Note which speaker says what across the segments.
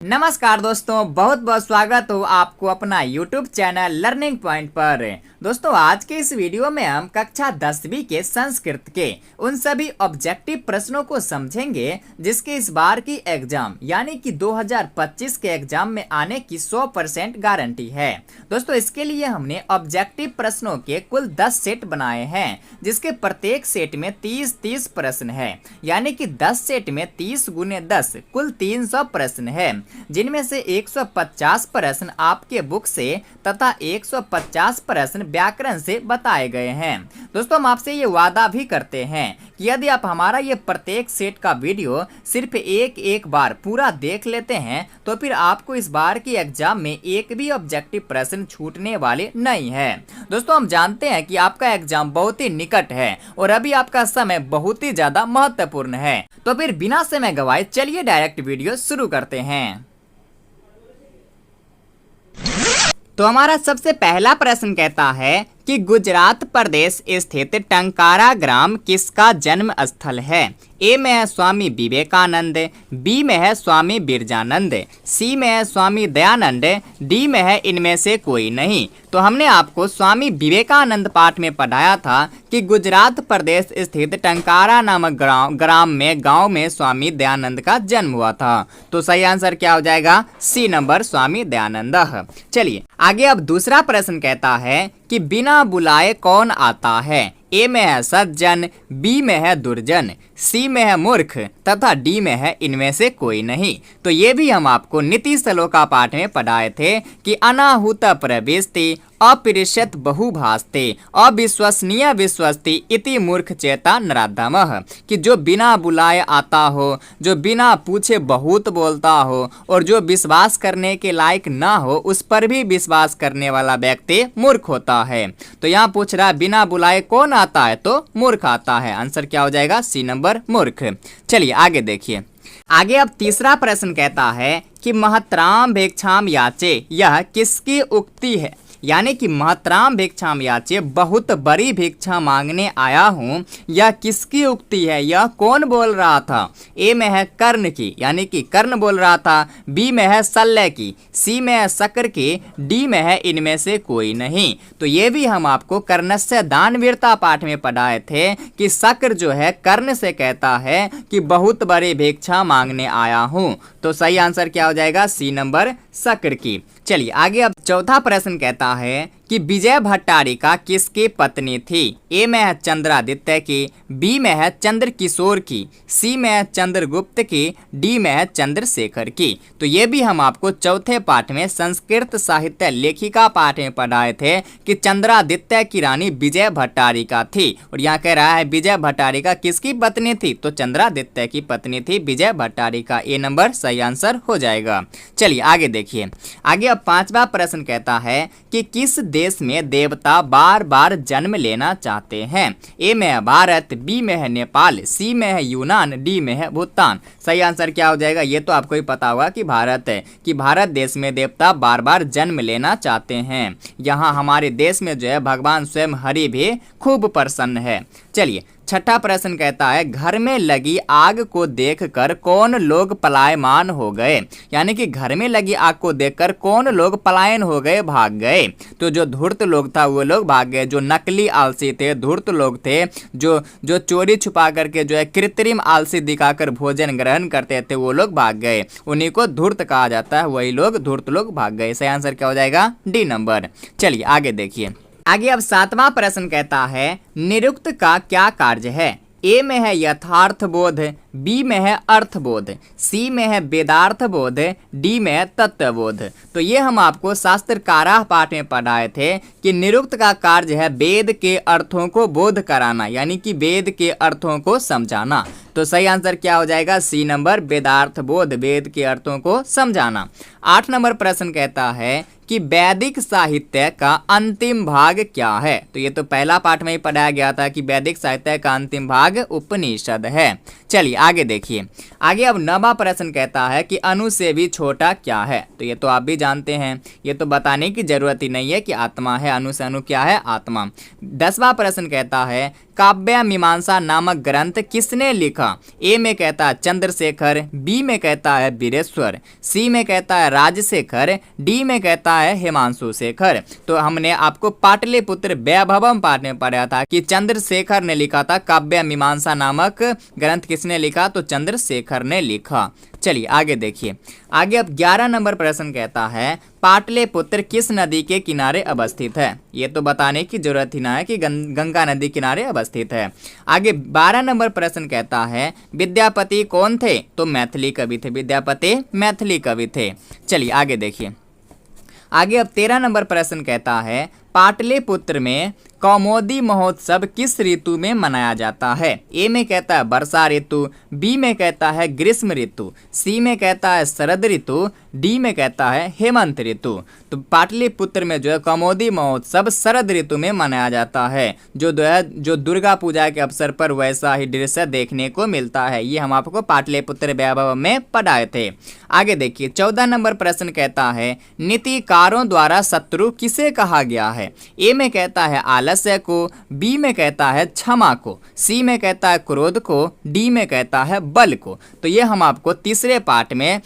Speaker 1: नमस्कार दोस्तों, बहुत बहुत स्वागत हो आपको अपना YouTube चैनल लर्निंग पॉइंट पर। दोस्तों, आज के इस वीडियो में हम कक्षा 10वीं के संस्कृत के उन सभी ऑब्जेक्टिव प्रश्नों को समझेंगे जिसके इस बार की एग्जाम यानी कि 2025 के एग्जाम में आने की 100% गारंटी है। दोस्तों, इसके लिए हमने ऑब्जेक्टिव प्रश्नों के कुल 10 सेट बनाए हैं जिसके प्रत्येक सेट में 30-30 प्रश्न है, यानी कि 10 सेट में 30 × 10 कुल 300 प्रश्न है, जिनमें से 150 प्रश्न आपके बुक से तथा 150 प्रश्न व्याकरण से बताए गए हैं। दोस्तों, हम आपसे ये वादा भी करते हैं कि यदि आप हमारा ये प्रत्येक सेट का वीडियो सिर्फ एक बार पूरा देख लेते हैं तो फिर आपको इस बार की एग्जाम में एक भी ऑब्जेक्टिव प्रश्न छूटने वाले नहीं है। दोस्तों, हम जानते हैं कि आपका एग्जाम बहुत ही निकट है और अभी आपका समय बहुत ही ज्यादा महत्वपूर्ण है, तो फिर बिना समय गवाए चलिए डायरेक्ट वीडियो शुरू करते हैं। तो हमारा सबसे पहला प्रश्न कहता है कि गुजरात प्रदेश स्थित टंकारा ग्राम किसका जन्म स्थल है। ए में है स्वामी विवेकानंद, बी में है स्वामी बिरजानंद, सी में है स्वामी दयानंद, डी में है इनमें से कोई नहीं। तो हमने आपको स्वामी विवेकानंद पाठ में पढ़ाया था कि गुजरात प्रदेश स्थित टंकारा नामक गांव में स्वामी दयानंद का जन्म हुआ था। तो सही आंसर क्या हो जाएगा? सी नंबर, स्वामी दयानंद। चलिए आगे, अब दूसरा प्रश्न कहता है कि बिना बुलाए कौन आता है। ए में है सज्जन, बी में है दुर्जन, सी में है मूर्ख तथा डी में है इनमें से कोई नहीं। तो ये भी हम आपको नीति श्लोका पाठ में पढ़ाए थे कि अनाहुत प्रवेशति अपरिष्यत बहुभास्ते अविश्वसनीय विश्वस्ति इति मूर्ख चेता नराधमः, कि जो बिना बुलाए आता हो, जो बिना पूछे बहुत बोलता हो और जो विश्वास करने के लायक ना हो उस पर भी विश्वास करने वाला व्यक्ति मूर्ख होता है। तो यहाँ पूछ रहा है बिना बुलाए कौन आता है, तो मूर्ख आता है। आंसर क्या हो जाएगा? सी नंबर, मूर्ख। चलिए आगे देखिए। आगे अब तीसरा प्रश्न कहता है कि महत्राम भिक्षाम याचे, यह किसकी उक्ति है। यानी कि महत्राम भिक्षाम याचे, बहुत बड़ी भिक्षा मांगने आया हूँ, यह किसकी उक्ति है, यह कौन बोल रहा था। ए में है कर्ण की, यानी कि कर्ण बोल रहा था, बी में है शल्य की, सी में है शक्र की, डी में है इनमें से कोई नहीं। तो ये भी हम आपको कर्णस्य दानवीरता पाठ में पढ़ाए थे कि शक्र जो है कर्ण से कहता है कि बहुत बड़ी भिक्षा मांगने आया हूँ। तो सही आंसर क्या हो जाएगा? सी नंबर, शक्र की। चलिए आगे, अब चौथा प्रश्न कहता है कि विजय भट्टारिका किसकी पत्नी थी। ए में है चंद्रादित्य की, बी में है चंद्र किशोर की, सी में है चंद्रगुप्त की, डी में है चंद्रशेखर की। तो ये भी हम आपको चौथे पाठ में संस्कृत साहित्य लेखिका पाठ में पढ़ाए थे कि चंद्रादित्य की रानी विजय भट्टारिका थी। और यहाँ कह रहा है विजय भट्टारिका किसकी पत्नी थी, तो चंद्रादित्य की पत्नी थी विजय भट्टारिका। ए नंबर सही आंसर हो जाएगा। चलिए आगे देखिए। आगे अब पांचवा प्रश्न कहता है कि किस देश में देवता बार बार जन्म लेना चाहते हैं। ए में है भारत, बी में है नेपाल, सी में है यूनान, डी में है भूटान। सही आंसर क्या हो जाएगा? ये तो आपको ही पता होगा कि भारत है, कि भारत देश में देवता बार बार जन्म लेना चाहते हैं। यहाँ हमारे देश में जो है भगवान स्वयं हरि भी खूब प्रसन्न है। चलिए छठा प्रश्न कहता है घर में लगी आग को देखकर कौन लोग पलायमान हो गए। यानी कि घर में लगी आग को देखकर कौन लोग पलायन हो गए, भाग गए। तो जो धूर्त लोग था वो लोग भाग गए, जो नकली आलसी थे, धूर्त लोग थे, जो चोरी छुपा करके जो है कृत्रिम आलसी दिखाकर भोजन ग्रहण करते थे वो लोग भाग गए, उन्हीं को धूर्त कहा जाता है, वही लोग धूर्त लोग भाग गए। सही आंसर क्या हो जाएगा? D number. चलिए आगे देखिए। आगे अब सातवां प्रश्न कहता है निरुक्त का क्या कार्य है। ए में है यथार्थ बोध, बी में है अर्थबोध, सी में है वेदार्थ बोध, डी में है तत्वबोध। तो ये हम आपको शास्त्र काराह पाठ में पढ़ाए थे कि निरुक्त का कार्य है वेद के अर्थों को बोध कराना, यानी कि वेद के अर्थों को समझाना। तो सही आंसर क्या हो जाएगा? सी नंबर, वेदार्थ बोध, वेद के अर्थों को समझाना। 8 नंबर प्रश्न कहता है कि वैदिक साहित्य का अंतिम भाग क्या है। तो ये तो पहला पाठ में ही पढ़ाया गया था कि वैदिक साहित्य का अंतिम भाग उपनिषद है। चलिए आगे देखिए। आगे अब 9वां प्रश्न कहता है कि अणु से भी छोटा क्या है। तो ये तो आप भी जानते हैं, ये तो बताने की जरूरत ही नहीं है कि आत्मा है। अणु से अणु क्या है? आत्मा। 10वां प्रश्न कहता है काव्य मीमांसा नामक ग्रंथ किसने लिखा? ए में कहता है चंद्रशेखर, बी में कहता है वीरेश्वर, सी में कहता है राजशेखर, डी में कहता है हिमांशु शेखर। तो हमने आपको पाटलिपुत्र वैभवम पाठ में पढ़ा था कि चंद्रशेखर ने लिखा था। काव्य मीमांसा नामक ग्रंथ किसने लिखा? तो चंद्रशेखर ने लिखा। चलिए आगे देखिए। आगे अब 11 नंबर प्रश्न कहता है पाटलिपुत्र किस नदी के किनारे अवस्थित है? ये तो बताने की जरूरत ही ना है कि गंगा नदी किनारे अवस्थित है। आगे 12 नंबर प्रश्न कहता है विद्यापति कौन थे? तो मैथिली कवि थे। विद्यापति मैथिली कवि थे। चलिए आगे देखिए। आगे अब 13 नंबर प्रश्न कहता है पाटलिपुत्र में कौमुदी महोत्सव किस ऋतु में मनाया जाता है? ए में कहता है वर्षा ऋतु, बी में कहता है ग्रीष्म ऋतु, सी में कहता है शरद ऋतु, डी में कहता है हेमंत ऋतु। तो पाटलिपुत्र में जो है कौमुदी महोत्सव शरद ऋतु में मनाया जाता है, जो दुर्गा पूजा के अवसर पर वैसा ही दृश्य देखने को मिलता है। ये हम आपको पाटलिपुत्र वैभव में पढ़ाए थे। आगे देखिए 14 नंबर प्रश्न कहता है नीतिकारों द्वारा शत्रु किसे कहा गया है? ए में कहता है आलस्य को, बी में कहता है क्षमा को, सी में कहता है क्रोध को, डी में कहता है बल को। तो ये हम आपको तीसरे पाठ में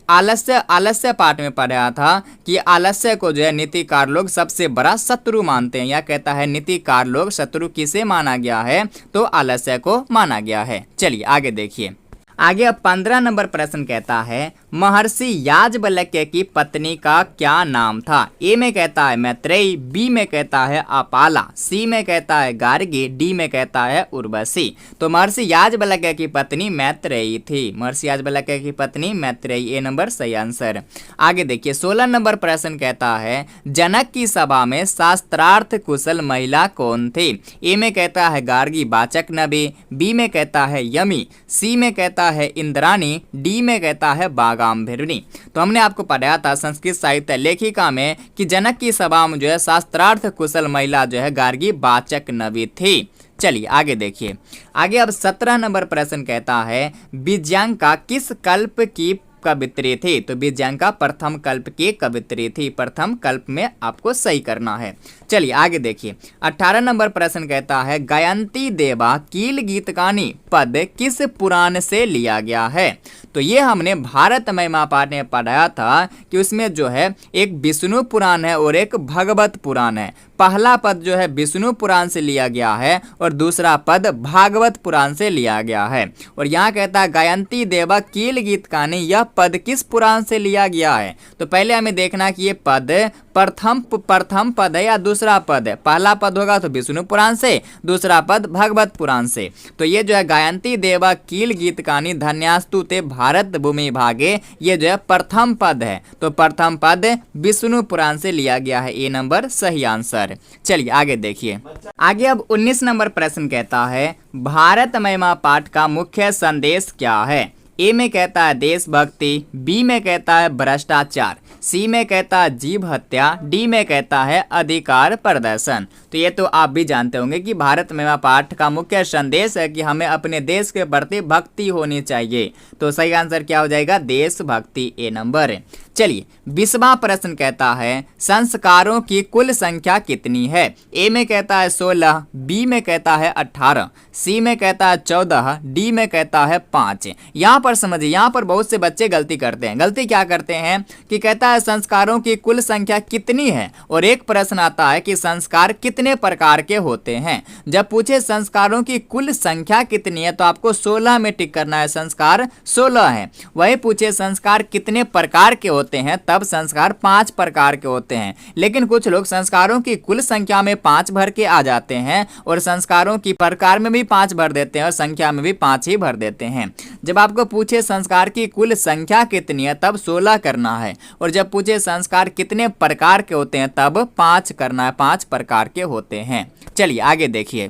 Speaker 1: आलस्य पाठ में पढ़ा था कि आलस्य को जो है नीतिकार लोग सबसे बड़ा शत्रु मानते हैं। या कहता है नीतिकार लोग शत्रु किसे माना गया है? तो आलस्य को माना गया है। चलिए आगे देखिए। आगे अब 15 नंबर प्रश्न कहता है महर्षि याज्ञवल्क्य की पत्नी का क्या नाम था? ए में कहता है मैत्रेयी, बी में कहता है अपाला, सी में कहता है गार्गी, डी में कहता है उर्वशी। तो महर्षि याज्ञवल्क्य की पत्नी मैत्रेयी थी। महर्षि याज्ञवल्क्य की पत्नी मैत्रेयी, ए नंबर सही आंसर। आगे देखिए 16 नंबर प्रश्न कहता है जनक की सभा में शास्त्रार्थ कुशल महिला कौन थी? ए में कहता है गार्गी वाचक नबी, बी में कहता है यमी, सी में कहता है इंद्राणी, डी में कहता है बागाम्भरिणी। तो हमने आपको पढ़ाया था संस्कृत साहित्य लेखिका में कि जनक की सभा में जो है शास्त्रार्थ कुशल महिला जो है गार्गी वाचक नबी थी। चलिए आगे देखिए। आगे अब 17 नंबर प्रश्न कहता है विजयांका किस कल्प की कवित्री थी? तो विजयांका प्रथम कल्प की कवित्री थी। प्रथम कल्प में आपको सही करना है। चलिए आगे देखिए। 18 नंबर प्रश्न कहता है गायंती देवा कील गीतकानी पद किस पुराण से लिया गया है? तो ये हमने भारत महिमा पाठ में पढ़ाया था कि उसमें जो है एक विष्णु पुराण है और एक भगवत पुराण है। पहला पद जो है विष्णु पुराण से लिया गया है और दूसरा पद भागवत पुराण से लिया गया है। और यहाँ कहता है गायंती देवा कील गीतकानी, यह पद किस पुराण से लिया गया है? तो पहले हमें देखना कि ये पद प्रथम पद है या दूसरा पद है। पहला पद होगा तो विष्णु पुराण से, दूसरा पद भगवत पुराण से। तो ये जो है गायंती देवा कील गीतकानी धन्यास्तु ते भारत भूमि भागे, ये जो है प्रथम पद है। तो प्रथम पद विष्णु पुराण से लिया गया है। ए नंबर सही आंसर। चलिए आगे देखिए। आगे अब 19 नंबर प्रश्न कहता है भारत महिमा पाठ का मुख्य संदेश क्या है? ए में कहता है देशभक्ति, बी में कहता है भ्रष्टाचार, सी में कहता है जीव हत्या, डी में कहता है अधिकार प्रदर्शन। तो ये तो आप भी जानते होंगे कि भारत महिमा पाठ का मुख्य संदेश है कि हमें अपने देश के प्रति भक्ति होनी चाहिए। तो सही आंसर क्या हो जाएगा? देशभक्ति, ए नंबर। चलिए 20वां प्रश्न कहता है संस्कारों की कुल संख्या कितनी है? ए में कहता है 16, बी में कहता है 18, सी में कहता है 14, डी में कहता है 5। यहाँ पर समझिए, यहाँ पर बहुत से बच्चे गलती करते हैं। गलती क्या करते हैं कि कहता है संस्कारों की कुल संख्या कितनी है, और एक प्रश्न आता है कि संस्कार कितने प्रकार के होते हैं। जब पूछे संस्कारों की कुल संख्या कितनी है तो आपको 16 में टिक करना है, संस्कार 16 है। वही पूछे संस्कार कितने प्रकार के होते हैं, तब संस्कार 5 प्रकार के होते हैं। लेकिन कुछ लोग संस्कारों की कुल संख्या में 5 भर के आ जाते हैं और संस्कारों की प्रकार में भी 5 भर देते हैं और संख्या में भी 5 ही भर देते हैं। जब आपको पूछे संस्कार की कुल संख्या कितनी है तब 16 करना है, और जब पूछे संस्कार कितने प्रकार के होते हैं तब 5 करना है, 5 प्रकार के होते हैं। चलिए आगे देखिए।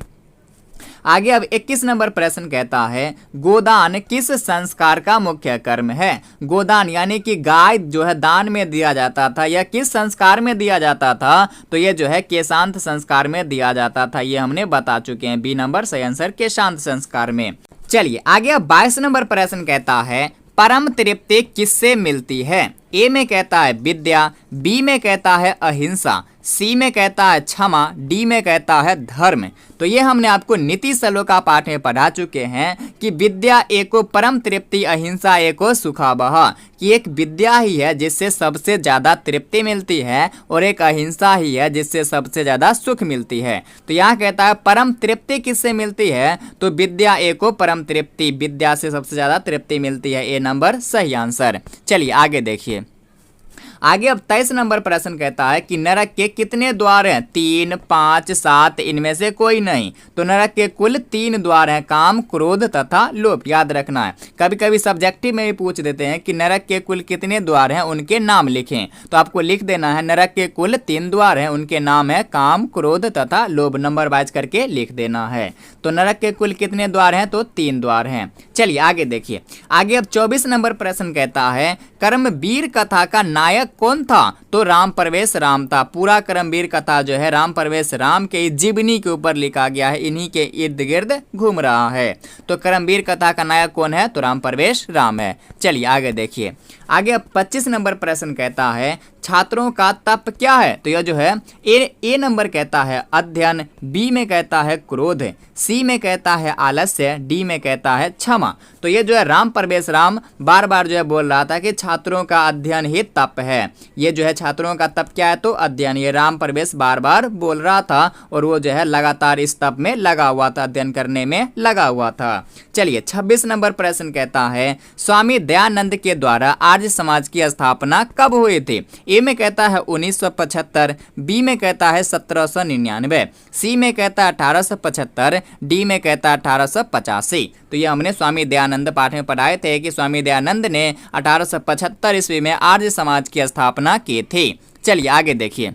Speaker 1: आगे अब 21 नंबर प्रश्न कहता है गोदान किस संस्कार का मुख्य कर्म है? गोदान यानी कि गाय जो है दान में दिया जाता था, या किस संस्कार में दिया जाता था? तो ये जो है केशांत संस्कार में दिया जाता था। ये हमने बता चुके हैं। बी नंबर सही आंसर केशांत संस्कार में। चलिए आगे अब 22 नंबर प्रश्न कहता है परम तृप्ति किससे मिलती है? ए में कहता है विद्या, बी में कहता है अहिंसा, सी में कहता है क्षमा, डी में कहता है धर्म। तो ये हमने आपको नीति श्लोका पाठ में पढ़ा चुके हैं कि विद्या एको परम तृप्ति, अहिंसा एको सुखावह, कि एक विद्या ही है जिससे सबसे ज़्यादा तृप्ति मिलती है और एक अहिंसा ही है जिससे सबसे ज़्यादा सुख मिलती है। तो यहाँ कहता है परम तृप्ति किससे मिलती है, तो विद्या एको परम तृप्ति, विद्या से सबसे ज़्यादा तृप्ति मिलती है। ए नंबर सही आंसर। चलिए आगे देखिए। आगे अब 23 नंबर प्रश्न कहता है कि नरक के कितने द्वार हैं, 3, 5, 7, इनमें से कोई नहीं। तो नरक के कुल 3 द्वार हैं, काम, क्रोध तथा लोभ। याद रखना है, कभी कभी सब्जेक्टिव में भी पूछ देते हैं कि नरक के कुल कितने द्वार हैं, उनके नाम लिखें। तो आपको लिख देना है नरक के कुल 3 द्वार हैं, उनके नाम है काम, क्रोध तथा लोभ। नंबर वाइज करके लिख देना है। तो नरक के कुल कितने द्वार हैं, तो 3 द्वार हैं। चलिए आगे देखिए। आगे अब 24 नंबर प्रश्न कहता है कर्मवीर कथा का नायक कौन था, तो राम प्रवेश राम था। पूरा कर्मवीर कथा जो है राम प्रवेश राम के जीवनी के ऊपर लिखा गया है, इन्हीं के इर्द गिर्द घूम रहा है। तो कर्मवीर कथा का नायक कौन है, तो राम प्रवेश राम है। चलिए आगे देखिए। आगे अब 25 नंबर प्रश्न कहता है छात्रों का तप क्या है, तो यह जो है ए नंबर कहता है अध्ययन, बी में कहता है क्रोध, सी में कहता है आलस्य, डी में कहता है क्षमा। तो ये जो है राम प्रवेश राम बार बार जो है बोल रहा था कि छात्रों का अध्ययन ही तप है। ये जो है छात्रों का तप क्या है, तो अध्ययन। ये राम प्रवेश बार बार बोल रहा था और वो जो है लगातार इस तप में लगा हुआ था, अध्ययन करने में लगा हुआ था। चलिए 26 नंबर प्रश्न कहता है स्वामी दयानंद के द्वारा आर्य समाज की स्थापना कब हुई थी। ए में कहता है 1975, बी में कहता है 1799, सी में कहता है 1875, डी में कहता है 1885। तो ये हमने स्वामी दयानंद पाठ में पढ़ाए थे कि स्वामी दयानंद ने 1875 ईस्वी में आर्य समाज की स्थापना की थी। चलिए आगे देखिए।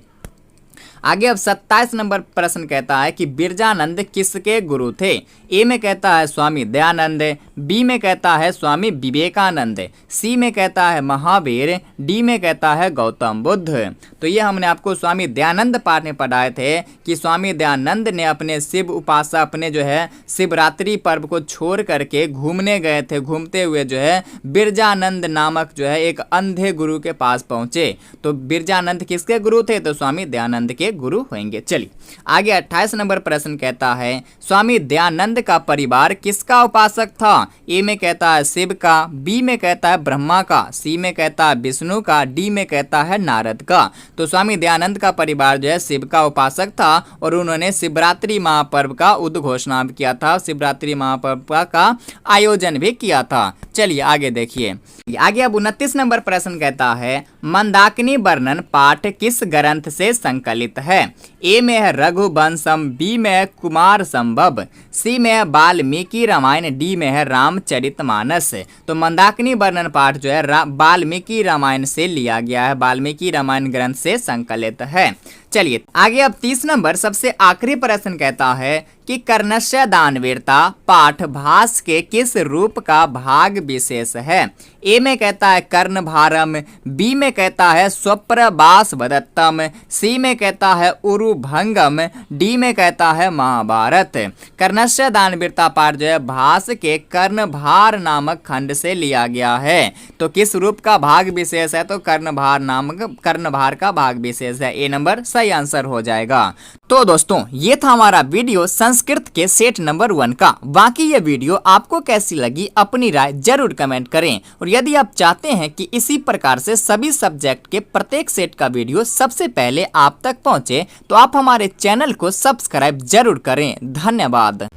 Speaker 1: आगे अब 27 नंबर प्रश्न कहता है कि बिरजानंद किसके गुरु थे। ए में कहता है स्वामी दयानंद, बी में कहता है स्वामी विवेकानंद, सी में कहता है महावीर, डी में कहता है गौतम बुद्ध। तो ये हमने आपको स्वामी दयानंद पाठ में पढ़ाए थे कि स्वामी दयानंद ने अपने शिव उपासना, अपने जो है शिवरात्रि पर्व को छोड़ करके घूमने गए थे। घूमते हुए जो है बिरजानंद नामक जो है एक अंधे गुरु के पास पहुंचे। तो बिरजानंद किसके गुरु थे, तो स्वामी दयानंद के गुरु होंगे। चलिए आगे 28 नंबर प्रश्न कहता है स्वामी दयानंद का परिवार किसका उपासक था। ए में कहता है शिव का, बी में कहता है ब्रह्मा का, सी में कहता है विष्णु का, डी में कहता है नारद का। तो स्वामी दयानंद का परिवार जो है शिव का उपासक था और उन्होंने शिवरात्रि महापर्व का उद्घोषणा भी किया था, शिवरात्रि महापर्व का आयोजन भी किया था। चलिए आगे देखिए। आगे अब 29 नंबर प्रश्न कहता है मंदाकिनी वर्णन पाठ किस ग्रंथ से संकलित है। ए में है रघुवंशम, बी में है कुमार संभव, सी में है वाल्मीकि रामायण, डी में है रामचरितमानस। तो मंदाकिनी वर्णन पाठ जो है वाल्मीकि रामायण से लिया गया है, वाल्मीकि रामायण ग्रंथ से संकलित है। चलिए आगे अब 30 नंबर सबसे आखिरी प्रश्न कहता है कि कर्णस्य दानवीरता पाठ भास के किस रूप का भाग विशेष है। ए में कहता है कर्णभारम, बी में कहता है स्वप्रभास वदत्तम, सी में कहता है उरुभंगम, डी में कहता है महाभारत। कर्णस्य दानवीरता पाठ जो है भास के कर्णभार नामक खंड से लिया गया है। तो किस रूप का भाग विशेष है, तो कर्णभार नामक कर्णभार का भाग विशेष है। ए नंबर सही आंसर हो जाएगा। तो दोस्तों ये था हमारा वीडियो संस्कृत के सेट नंबर 1 का। बाकी ये वीडियो आपको कैसी लगी अपनी राय जरूर कमेंट करें और यदि आप चाहते हैं कि इसी प्रकार से सभी सब्जेक्ट के प्रत्येक सेट का वीडियो सबसे पहले आप तक पहुंचे तो आप हमारे चैनल को सब्सक्राइब जरूर करें। धन्यवाद।